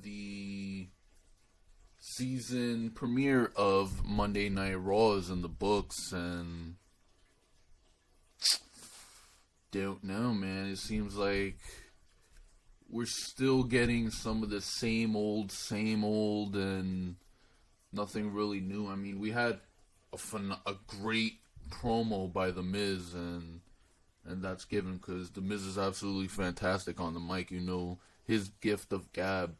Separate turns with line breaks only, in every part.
the season premiere of Monday Night Raw is in the books, and don't know, man. It seems like we're still getting some of the same old, and nothing really new. I mean, we had a great promo by The Miz, and that's given because The Miz is absolutely fantastic on the mic. You know, his gift of gab,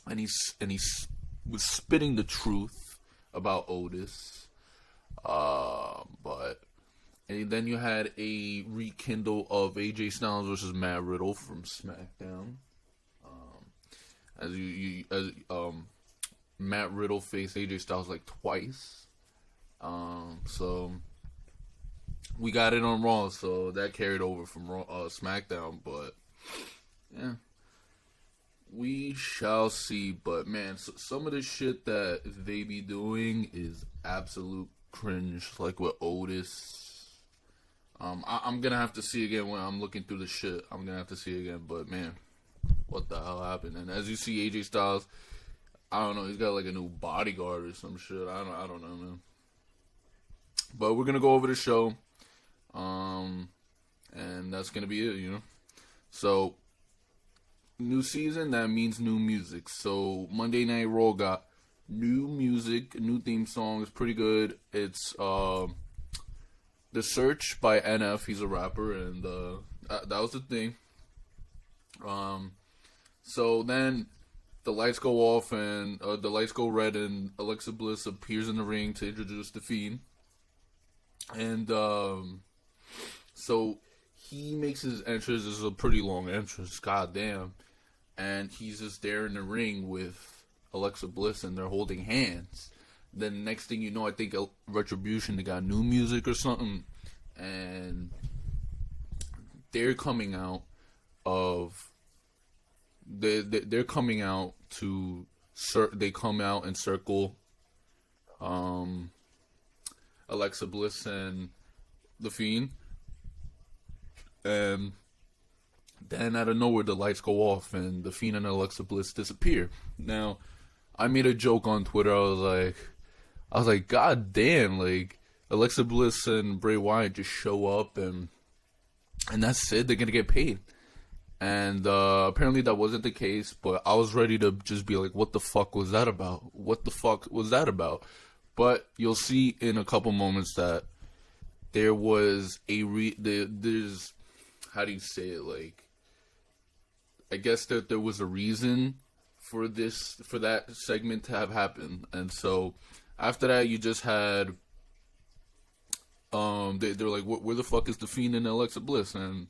and he was spitting the truth about Otis. And then you had a rekindle of AJ Styles versus Matt Riddle from Smackdown. Matt Riddle faced AJ Styles like twice. So we got it on Raw, so that carried over from SmackDown. But yeah, we shall see. But man, some of the shit that they be doing is absolute cringe. Like with Otis. I'm gonna have to see again when I'm looking through the shit. I'm gonna have to see again, but man, what the hell happened? And as you see, AJ Styles, I don't know, he's got like a new bodyguard or some shit. I don't know, man. But we're gonna go over the show, and that's gonna be it, you know. So, new season, that means new music. So Monday Night Raw got new music, new theme song. It's pretty good. It's The Search by NF, he's a rapper, and that was the thing. So then the lights go off, and the lights go red, and Alexa Bliss appears in the ring to introduce The Fiend. And so he makes his entrance. This is a pretty long entrance, goddamn. And he's just there in the ring with Alexa Bliss, and they're holding hands. Then next thing you know, I think Retribution, they got new music or something, and they're coming out they're coming out to they come out and circle Alexa Bliss and The Fiend, and then out of nowhere the lights go off and The Fiend and Alexa Bliss disappear. Now, I made a joke on Twitter. I was like, God damn, like, Alexa Bliss and Bray Wyatt just show up and that's it, they're gonna get paid. And apparently that wasn't the case, but I was ready to just be like, what the fuck was that about? What the fuck was that about? But you'll see in a couple moments that there was there's, how do you say it, like, I guess that there was a reason for that segment to have happened. And so after that, you just had, they're like, where the fuck is The Fiend and Alexa Bliss? And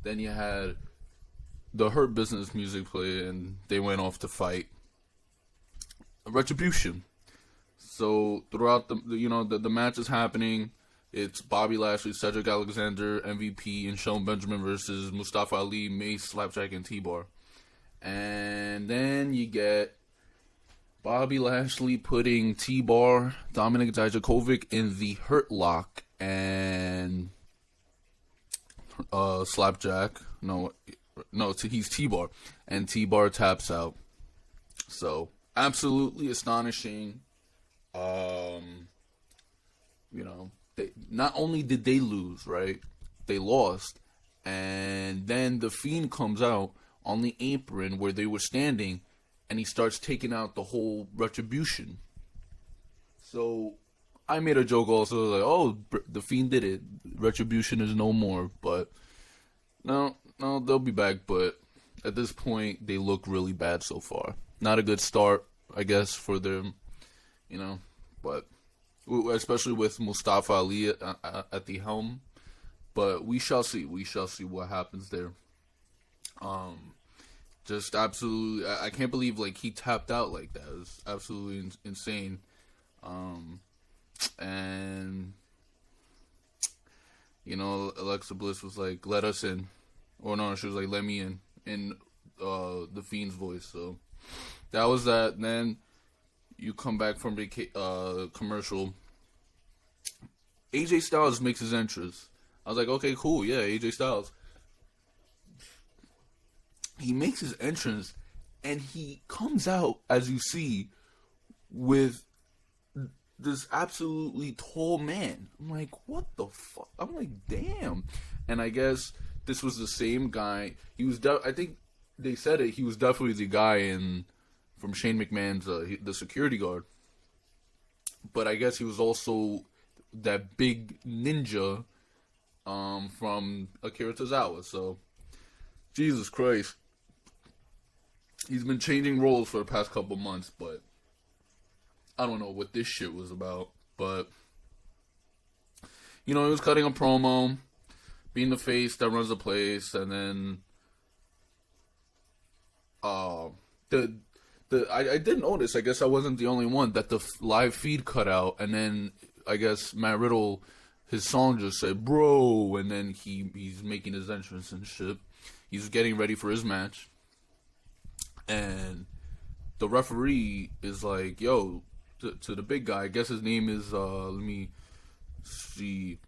then you had the Hurt Business music play, and they went off to fight Retribution. So throughout the match is happening. It's Bobby Lashley, Cedric Alexander, MVP, and Shelton Benjamin versus Mustafa Ali, Mace, Slapjack, and T-Bar. And then you get Bobby Lashley putting T-Bar, Dominic Dijakovic in the Hurt Lock, and Slapjack, he's T-Bar, and T-Bar taps out. So, absolutely astonishing. Not only did they lose, right? They lost, and then The Fiend comes out on the apron where they were standing, and he starts taking out the whole Retribution. So I made a joke also, like, oh, The Fiend did it. Retribution is no more. But no, they'll be back. But at this point, they look really bad so far. Not a good start, I guess, for them, But especially with Mustafa Ali at the helm. But we shall see. We shall see what happens there. Just absolutely, I can't believe, like, he tapped out like that. It was absolutely insane. And Alexa Bliss was like, let us in. Or no, she was like, let me in The Fiend's voice. So that was that. And then you come back from commercial. AJ Styles makes his entrance. I was like, okay, cool, yeah, AJ Styles. He makes his entrance, And he comes out, as you see, with this absolutely tall man. I'm like, what the fuck? I'm like, damn. And I guess this was the same guy. He was, I think they said it. He was definitely the guy from Shane McMahon's the security guard. But I guess he was also that big ninja from Akira Tozawa. So, Jesus Christ. He's been changing roles for the past couple months, but I don't know what this shit was about. But, he was cutting a promo, being the face that runs the place, and then I did notice, I guess I wasn't the only one, that the live feed cut out, and then I guess Matt Riddle, his song just said, bro, and then he's making his entrance and shit. He's getting ready for his match. And the referee is like, yo, to the big guy, I guess his name is, let me see,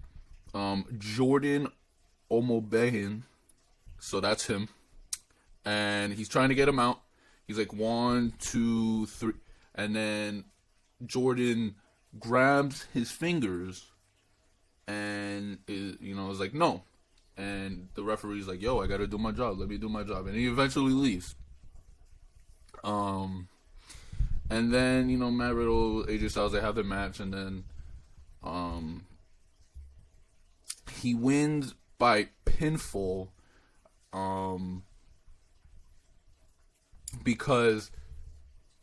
Jordan Omobehin. So that's him. And he's trying to get him out. He's like, 1, 2, 3. And then Jordan grabs his fingers and, is like, no. And the referee's like, yo, I gotta do my job. Let me do my job. And he eventually leaves. And then, Matt Riddle, AJ Styles, they have their match, and then, he wins by pinfall, because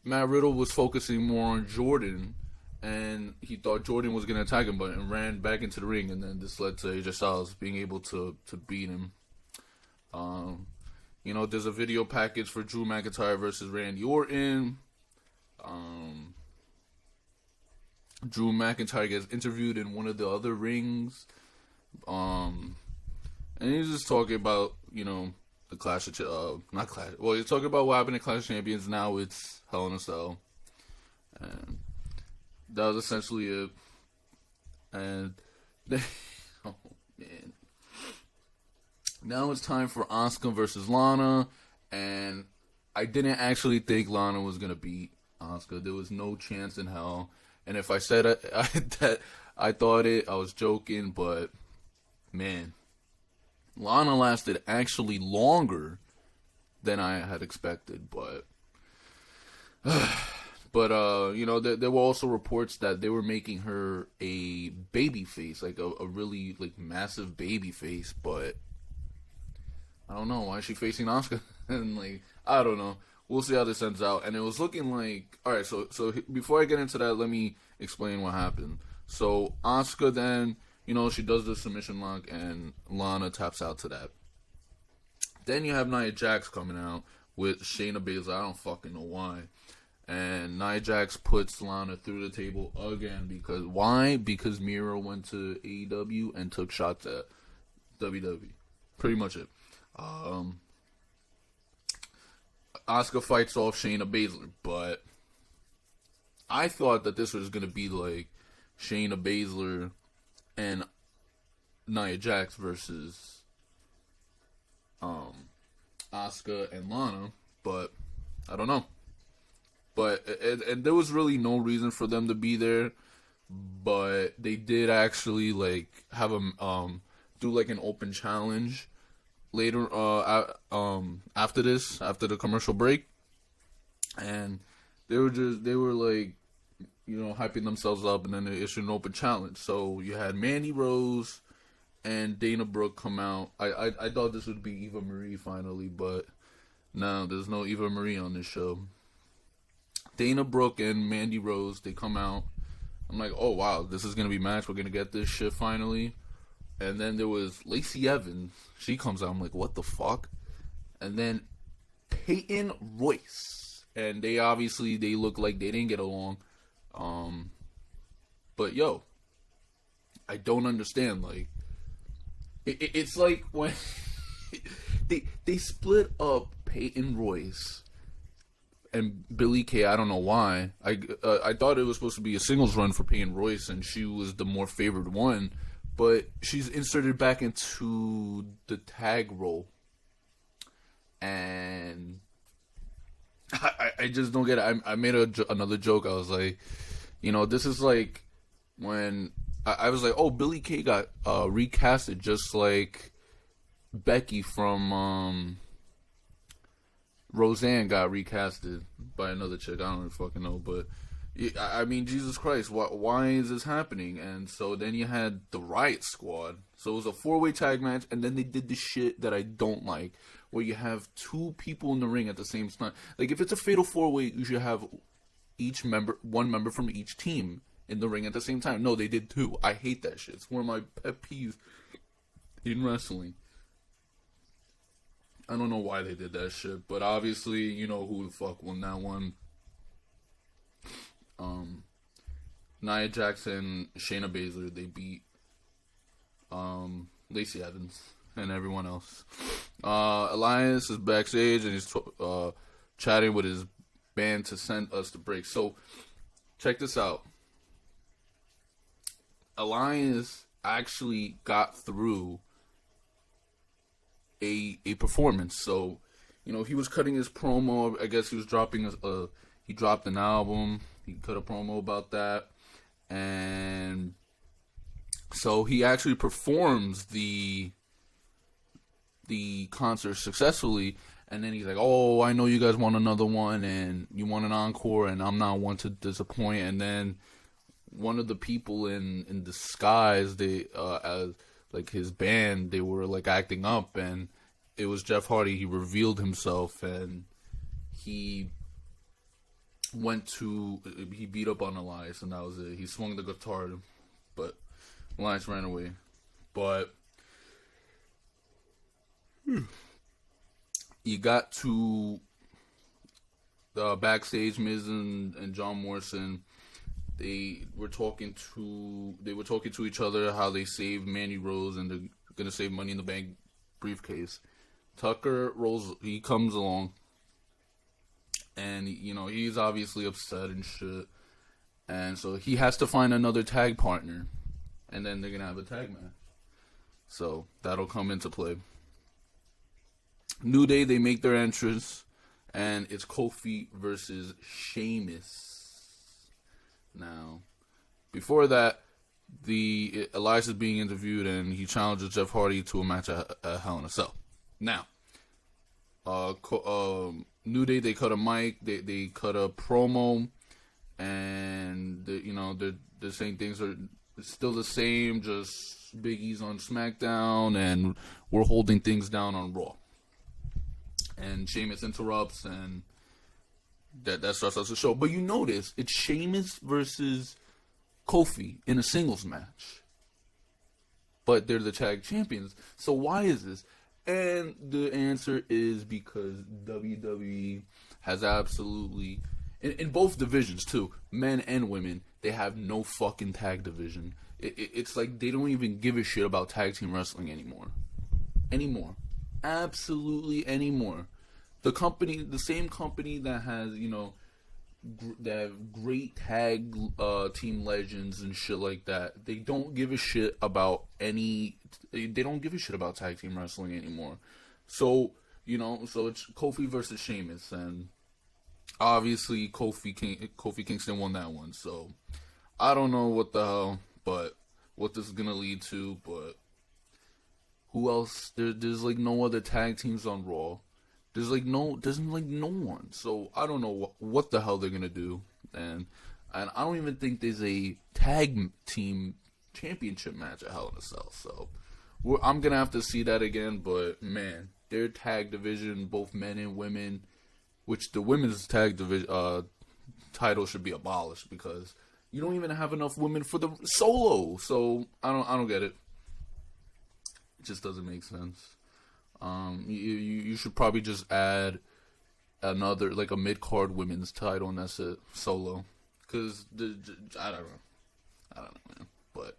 Matt Riddle was focusing more on Jordan, and he thought Jordan was going to attack him, but ran back into the ring, and then this led to AJ Styles being able to beat him. There's a video package for Drew McIntyre versus Randy Orton. Drew McIntyre gets interviewed in one of the other rings. And he's just talking about, the Clash of, not Clash, well, he's talking about what happened in Clash of Champions. Now it's Hell in a Cell. And that was essentially it. And, oh, man. Now it's time for Asuka versus Lana, and I didn't actually think Lana was going to beat Asuka. There was no chance in hell. And if I said that I thought it, I was joking, but man, Lana lasted actually longer than I had expected, but there were also reports that they were making her a baby face, like a really massive baby face, but I don't know. Why is she facing Asuka? And I don't know. We'll see how this ends out. And it was looking like, all right. So before I get into that, let me explain what happened. So Asuka then, she does the submission lock, and Lana taps out to that. Then you have Nia Jax coming out with Shayna Baszler. I don't fucking know why. And Nia Jax puts Lana through the table again because why? Because Miro went to AEW and took shots at WWE. Pretty much it. Asuka fights off Shayna Baszler, but I thought that this was going to be Shayna Baszler and Nia Jax versus Asuka and Lana, but I don't know. But and there was really no reason for them to be there, but they did actually have them do an open challenge later after the commercial break, and they were hyping themselves up, and then they issued an open challenge. So you had Mandy Rose and Dana Brooke come out. I thought this would be Eva Marie finally, but no, there's no Eva Marie on this show. Dana Brooke and Mandy Rose, they come out. I'm like, oh wow, this is gonna be a match. We're gonna get this shit finally. And then there was Lacey Evans. She comes out. I'm like, what the fuck? And then Peyton Royce. And they look like they didn't get along. But yo, I don't understand. It's like when they split up Peyton Royce and Billie Kay. I don't know why. I thought it was supposed to be a singles run for Peyton Royce, and she was the more favored one. But she's inserted back into the tag role. And I just don't get it. I made another joke. I was like, this is like when I was like, oh, Billy Kay got recasted just like Becky from Roseanne got recasted by another chick. I don't even fucking know, but I mean, Jesus Christ, why is this happening? And so then you had the Riot Squad. So it was a 4-way tag match, and then they did the shit that I don't like, where you have 2 people in the ring at the same time. Like, if it's a fatal 4-way, you should have one member from each team in the ring at the same time. No, they did 2. I hate that shit. It's one of my pet peeves in wrestling. I don't know why they did that shit, but obviously, you know who the fuck won that one. Nia Jackson, Shayna Baszler, they beat Lacey Evans and everyone else. Elias is backstage and he's chatting with his band to send us to break. So, check this out. Elias actually got through a performance. So, he was cutting his promo. I guess he was dropping he dropped an album. He cut a promo about that. And so he actually performs the concert successfully. And then he's like, oh, I know you guys want another one and you want an encore and I'm not one to disappoint. And then one of the people in disguise, they as like his band, they were like acting up, and it was Jeff Hardy. He revealed himself and he beat up on Elias, and that was it. He swung the guitar, but Elias ran away. But you got to the backstage. Miz and John Morrison, they were talking to each other how they saved Mandy Rose and they're gonna save Money in the Bank briefcase. Tucker he comes along. And, he's obviously upset and shit. And so he has to find another tag partner. And then they're going to have a tag match. So that'll come into play. New Day, they make their entrance. And it's Kofi versus Sheamus. Now, before that, Elias is being interviewed. And he challenges Jeff Hardy to a match at Hell in a Cell. Now, New Day, they cut a mic, they cut a promo, and they're saying things are still the same, just Big E's on Smackdown, and we're holding things down on Raw. And Sheamus interrupts, and that starts us the show. But you notice, it's Sheamus versus Kofi in a singles match. But they're the tag champions. So why is this? And the answer is because WWE has absolutely, in both divisions too, men and women, they have no fucking tag division. It's like they don't even give a shit about tag team wrestling anymore. Absolutely anymore. The same company that has, that have great tag team legends and shit like that, they don't give a shit about they don't give a shit about tag team wrestling anymore. So, so it's Kofi versus Sheamus, and obviously Kofi Kingston won that one. So I don't know what the hell, but what this is gonna lead to, but who else? There's like no other tag teams on Raw. There's no one. So I don't know what the hell they're gonna do, and I don't even think there's a tag team championship match at Hell in a Cell. So I'm gonna have to see that again. But man, their tag division, both men and women, which the women's tag division title should be abolished because you don't even have enough women for the solo. So I don't get it. It just doesn't make sense. You should probably just add another, like a mid-card women's title, and that's it, solo. Because, I don't know, man. But,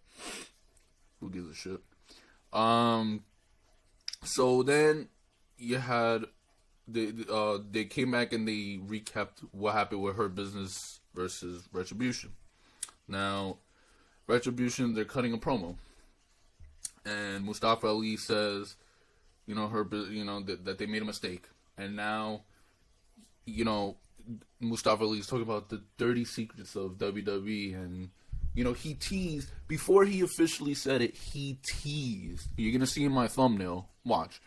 who gives a shit? So then, you had, they came back and they recapped what happened with Hurt Business versus Retribution. Now, Retribution, they're cutting a promo. And Mustafa Ali says, that they made a mistake. And now, Mustafa Ali's talking about the dirty secrets of WWE, and he teased before he officially said it. He teased. You're gonna see in my thumbnail. Watch.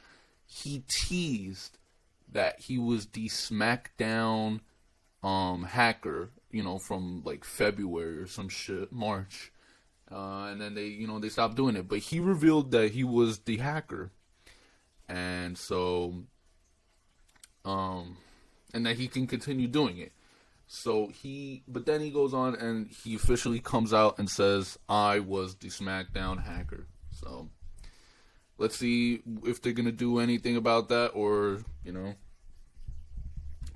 He teased that he was the SmackDown hacker, from like February or some shit, March, and then they stopped doing it. But he revealed that he was the hacker, and so and that he can continue doing it. So but then he goes on and he officially comes out and says, I was the SmackDown hacker. So let's see if they're gonna do anything about that, or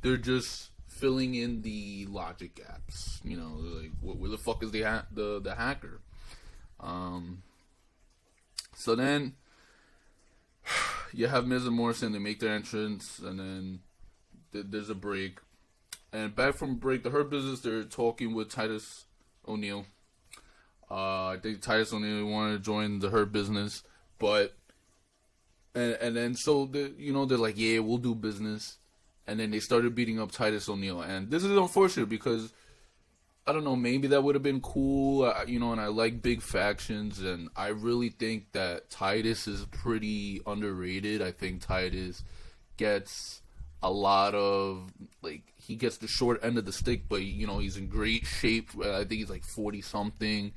they're just filling in the logic gaps. Like where the fuck is the hacker? So then you have Miz and Morrison. They make their entrance, and then there's a break. And back from break, the Hurt Business, they're talking with Titus O'Neil. I think Titus O'Neil wanted to join the Hurt Business, but and then so they're like, yeah, we'll do business. And then they started beating up Titus O'Neil, and this is unfortunate because I don't know, maybe that would have been cool, and I like big factions, and I really think that Titus is pretty underrated. I think Titus gets a lot of, he gets the short end of the stick, but, he's in great shape. I think he's like 40-something.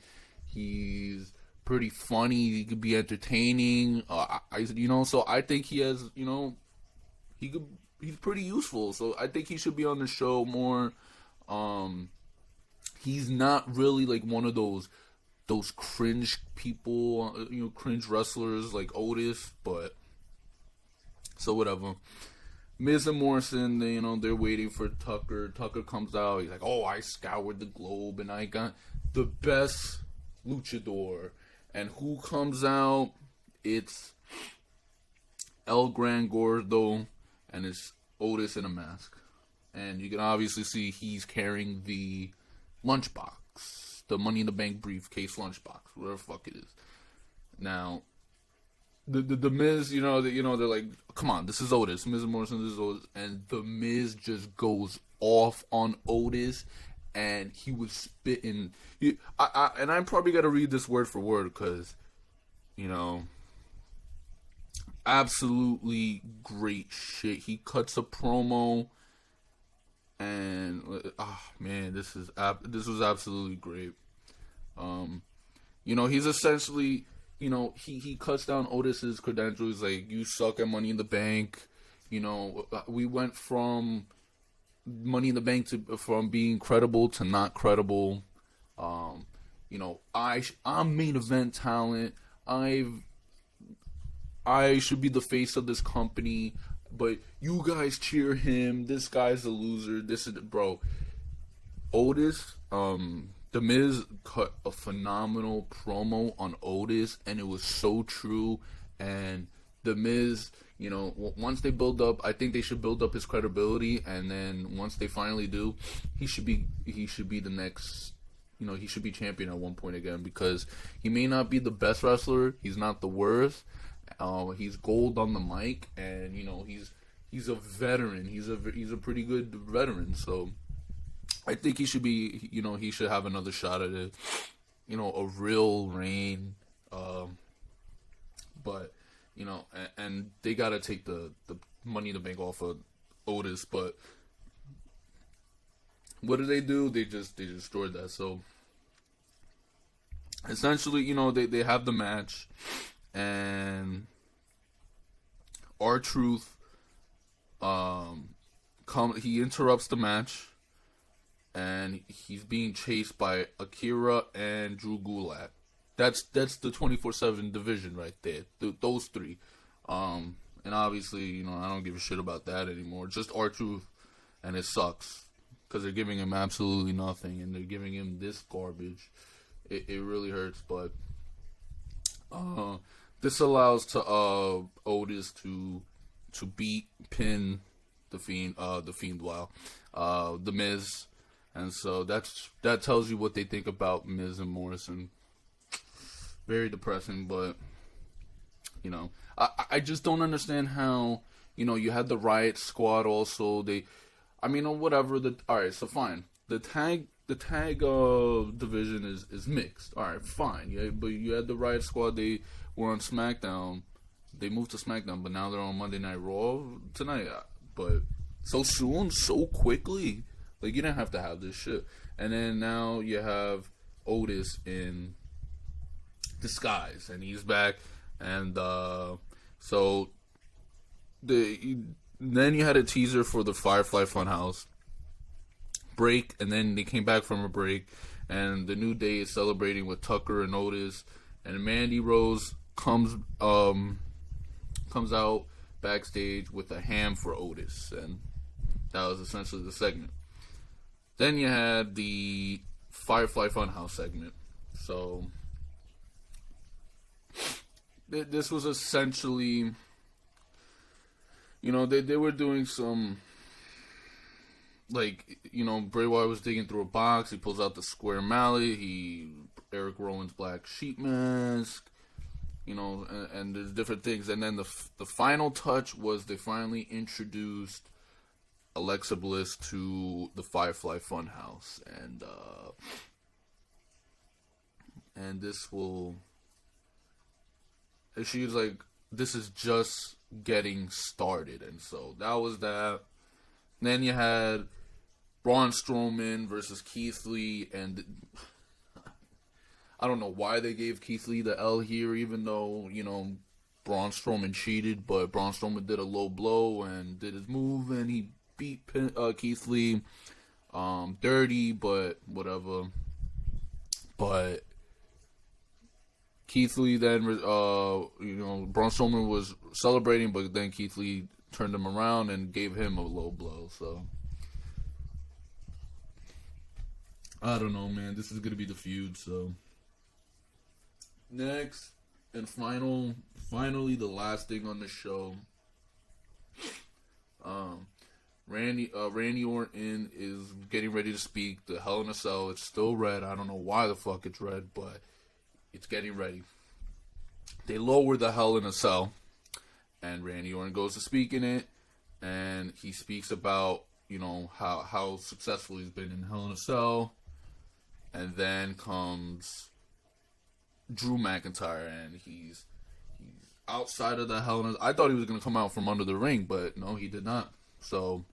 He's pretty funny. He could be entertaining. So I think he has, he's pretty useful. So I think he should be on the show more. He's not really like one of those cringe people, cringe wrestlers like Otis, but so whatever. Miz and Morrison, they're waiting for Tucker. Tucker comes out. He's like, oh, I scoured the globe and I got the best luchador. And who comes out? It's El Gran Gordo, and it's Otis in a mask. And you can obviously see he's carrying the lunchbox, the Money in the Bank briefcase lunchbox, whatever the fuck it is. Now, the Miz, they're like, come on, this is Otis. Miz and Morrison, this is Otis. And the Miz just goes off on Otis, and he was spitting. And I probably got to read this word for word because, absolutely great shit. He cuts a promo, and man, this was absolutely great. He's essentially, he cuts down Otis's credentials. He's like, you suck at Money in the Bank. We went from Money in the Bank from being credible to not credible. I'm main event talent. I should be the face of this company, but you guys cheer him. This guy's a loser. This is bro. Otis, The Miz cut a phenomenal promo on Otis, and it was so true. And The Miz, once they build up, I think they should build up his credibility, and then once they finally do, he should be the next. He should be champion at one point again, because he may not be the best wrestler. He's not the worst. He's gold on the mic, and he's a veteran. He's a pretty good veteran. So I think he should be. He should have another shot at it. A real reign. But and they gotta take the Money in the Bank off of Otis. But what do? They destroyed that. So essentially, they have the match, and R-Truth he interrupts the match, and he's being chased by Akira and Drew Gulak. That's the 24/7 division right there. Those three. And obviously, I don't give a shit about that anymore. Just R-Truth, and it sucks because they're giving him absolutely nothing, and they're giving him this garbage. It really hurts, but this allows Otis to pin the Fiend. The Miz, and so that tells you what they think about Miz and Morrison. Very depressing, but I just don't understand how you had the Riot Squad also. I mean, or whatever. All right, so fine. The tag division is mixed. All right, fine. Yeah, but you had the Riot Squad. They were on SmackDown. They moved to SmackDown, but now they're on Monday Night Raw tonight. But so soon, so quickly, like you didn't have to have this shit. And then now you have Otis in disguise, and he's back. And so then you had a teaser for the Firefly Funhouse break, and then they came back from a break, and the New Day is celebrating with Tucker and Otis, and Mandy Rose comes out backstage with a ham for Otis, and that was essentially the segment. Then you had the Firefly Funhouse segment. So this was essentially, they were doing some, like, Bray Wyatt was digging through a box. He pulls out the square mallet. Eric Rowan's black sheep mask. And there's different things. And then the final touch was they finally introduced Alexa Bliss to the Firefly Funhouse, and this will. She was like, "This is just getting started," and so that was that. Then you had Braun Strowman versus Keith Lee, and I don't know why they gave Keith Lee the L here, even though, Braun Strowman cheated, but Braun Strowman did a low blow and did his move, and he beat Keith Lee dirty, but whatever. But Keith Lee then, Braun Strowman was celebrating, but then Keith Lee turned him around and gave him a low blow, so I don't know, man. This is going to be the feud, so. Next, and finally, the last thing on the show. Randy Orton is getting ready to speak. The Hell in a Cell. It's still red. I don't know why the fuck it's red, but it's getting ready. They lower the Hell in a Cell, and Randy Orton goes to speak in it, and he speaks about, how successful he's been in Hell in a Cell, and then comes Drew McIntyre, and he's outside of the Hell in a Cell. I thought he was going to come out from under the ring, but no, he did not. So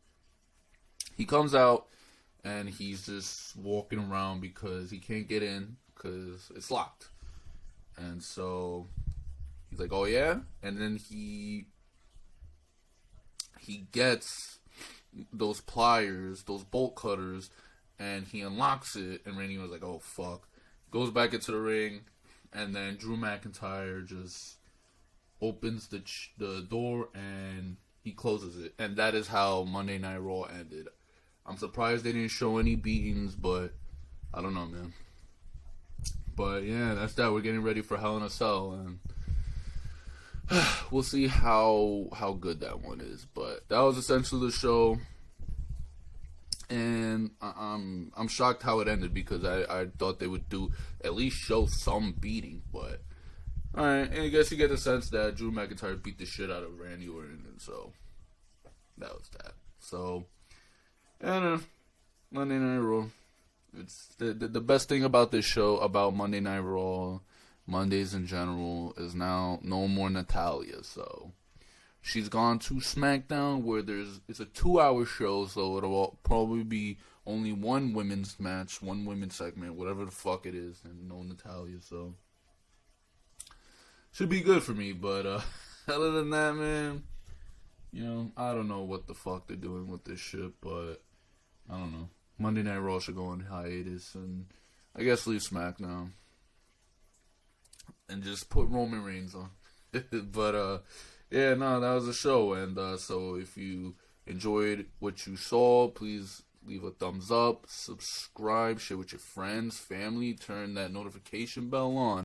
he comes out, and he's just walking around because he can't get in because it's locked. And so he's like, "Oh yeah," and then he gets those pliers, those bolt cutters, and he unlocks it. And Randy was like, "Oh fuck!" Goes back into the ring, and then Drew McIntyre just opens the door and he closes it, and that is how Monday Night Raw ended. I'm surprised they didn't show any beatings, but I don't know, man. But yeah, that's that. We're getting ready for Hell in a Cell, and we'll see how good that one is. But that was essentially the show, and I'm shocked how it ended because I thought they would do at least show some beating. But all right, and I guess you get the sense that Drew McIntyre beat the shit out of Randy Orton, and so that was that. So, and Monday Night Raw. It's the best thing about this show, about Monday Night Raw, Mondays in general, is now no more Natalya. So she's gone to SmackDown, where it's a 2-hour show, so it'll probably be only one women's match, one women's segment, whatever the fuck it is, and no Natalya. So should be good for me. But other than that, man, I don't know what the fuck they're doing with this shit, but I don't know. Monday Night Raw should go on hiatus, and I guess leave SmackDown and just put Roman Reigns on. But yeah, no, that was the show, and so if you enjoyed what you saw, please leave a thumbs up, subscribe, share with your friends, family, turn that notification bell on.